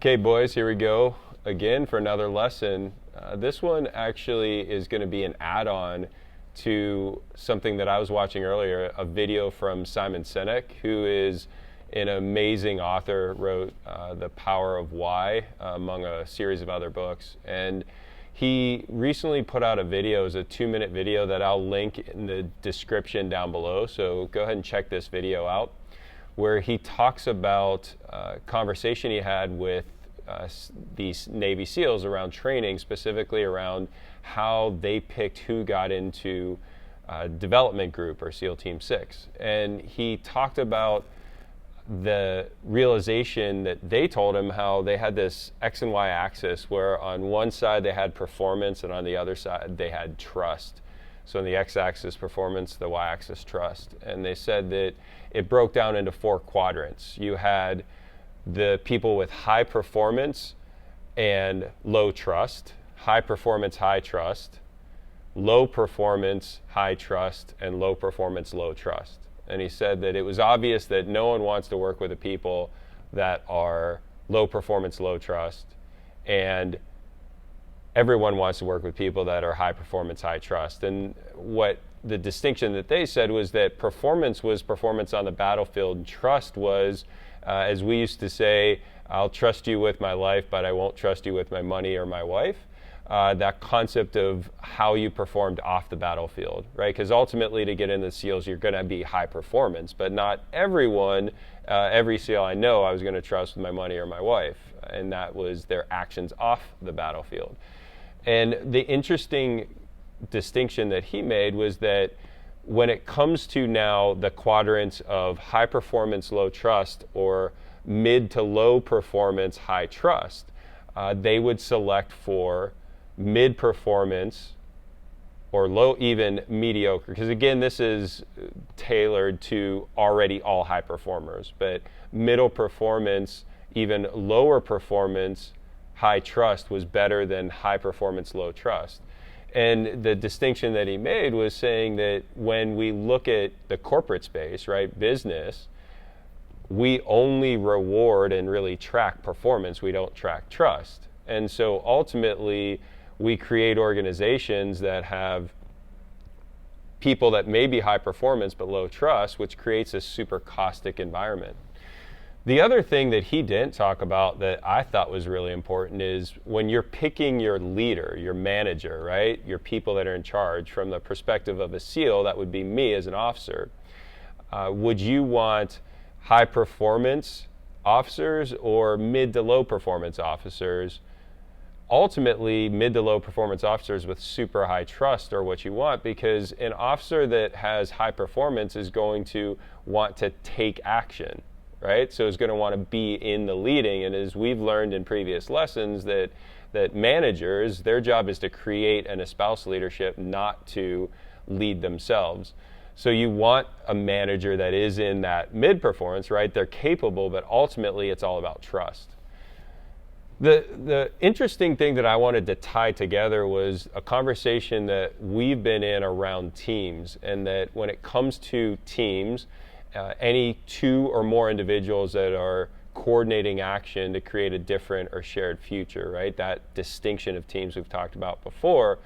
Okay, boys, here we go again for another lesson. This one actually is going to be an add-on to something that I was watching earlier, a video from Simon Sinek, who is an amazing author, wrote The Power of Why, among a series of other books. And he recently put out a video, it was a 2-minute video that I'll link in the description down below. So go ahead and check this video out, where he talks about a conversation he had with these Navy SEALs around training, specifically around how they picked who got into development group or SEAL Team 6. And he talked about the realization that they told him how they had this X and Y axis where on one side they had performance and on the other side they had trust. So on the X-axis performance, the Y-axis trust. And they said that it broke down into 4 quadrants. You had the people with high performance and low trust, high performance, high trust, low performance, high trust, and low performance, low trust. And he said that it was obvious that no one wants to work with the people that are low performance, low trust, and everyone wants to work with people that are high performance, high trust. And what the distinction that they said was that performance was performance on the battlefield, and trust was, as we used to say, I'll trust you with my life, but I won't trust you with my money or my wife. That concept of how you performed off the battlefield, right? Because ultimately to get into the SEALs, you're going to be high performance, but not everyone, every SEAL I know, I was going to trust with my money or my wife. And that was their actions off the battlefield. And the interesting distinction that he made was that when it comes to now the quadrants of high performance, low trust, or mid to low performance, high trust, they would select for mid performance or low, even mediocre. Because again, this is tailored to already all high performers, but middle performance, even lower performance, high trust was better than high performance, low trust. And the distinction that he made was saying that when we look at the corporate space, right, business, we only reward and really track performance. We don't track trust. And so ultimately, we create organizations that have people that may be high performance but low trust, which creates a super caustic environment. The other thing that he didn't talk about that I thought was really important is when you're picking your leader, your manager, right? Your people that are in charge, from the perspective of a SEAL, that would be me as an officer. Would you want high performance officers or mid to low performance officers? Ultimately, mid to low performance officers with super high trust are what you want, because an officer that has high performance is going to want to take action. Right? So it's going to want to be in the leading. And as we've learned in previous lessons, that managers, their job is to create and espouse leadership, not to lead themselves. So you want a manager that is in that mid-performance, right? They're capable, but ultimately it's all about trust. The interesting thing that I wanted to tie together was a conversation that we've been in around teams, and that when it comes to teams, any 2 or more individuals that are coordinating action to create a different or shared future, right? That distinction of teams we've talked about before.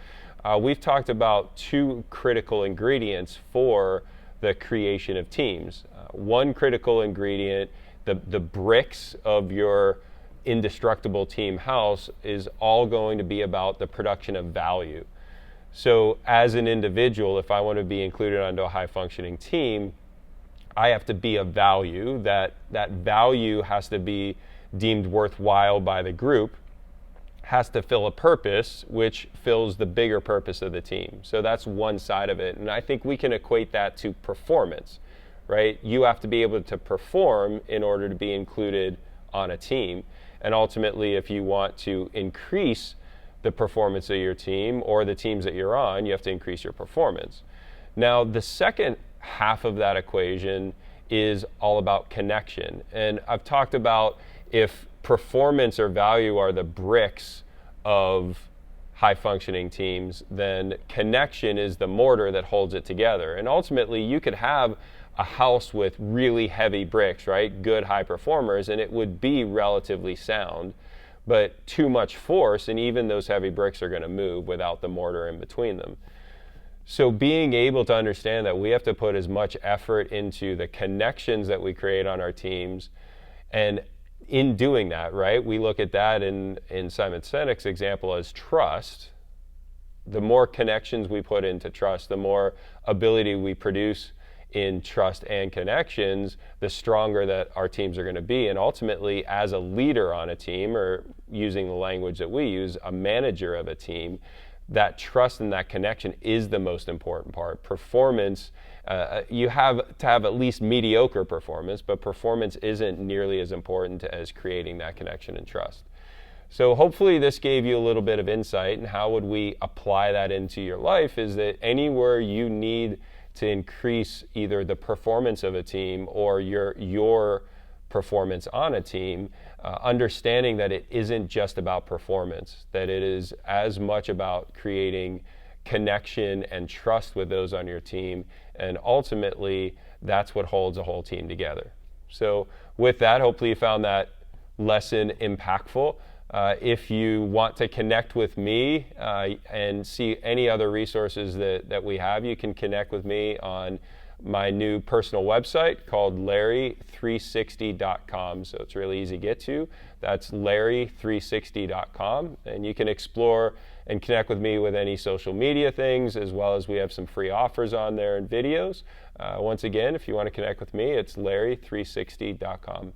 We've talked about 2 critical ingredients for the creation of teams. One critical ingredient, the bricks of your indestructible team house, is all going to be about the production of value. So as an individual, if I want to be included onto a high functioning team, I have to be of value. That value has to be deemed worthwhile by the group, has to fill a purpose, which fills the bigger purpose of the team. So that's one side of it. And I think we can equate that to performance, right? You have to be able to perform in order to be included on a team. And ultimately, if you want to increase the performance of your team or the teams that you're on, you have to increase your performance. Now, the second half of that equation is all about connection. And I've talked about if performance or value are the bricks of high functioning teams, then connection is the mortar that holds it together. And ultimately, you could have a house with really heavy bricks, right? Good high performers, and it would be relatively sound. But too much force, and even those heavy bricks are going to move without the mortar in between them. So being able to understand that we have to put as much effort into the connections that we create on our teams, and in doing that, right, we look at that in Simon Sinek's example as trust. The more connections we put into trust, the more ability we produce in trust and connections, the stronger that our teams are going to be. And ultimately, as a leader on a team, or using the language that we use, a manager of a team, that trust and that connection is the most important part. Performance, you have to have at least mediocre performance, but performance isn't nearly as important as creating that connection and trust. So hopefully this gave you a little bit of insight, and how would we apply that into your life is that anywhere you need to increase either the performance of a team or your performance on a team, understanding that it isn't just about performance, that it is as much about creating connection and trust with those on your team, and ultimately that's what holds a whole team together. So with that, hopefully you found that lesson impactful. If you want to connect with me and see any other resources that we have, you can connect with me on my new personal website called Larry360.com. So it's really easy to get to. That's Larry360.com. And you can explore and connect with me with any social media things, as well as we have some free offers on there and videos. Once again, if you want to connect with me, it's Larry360.com.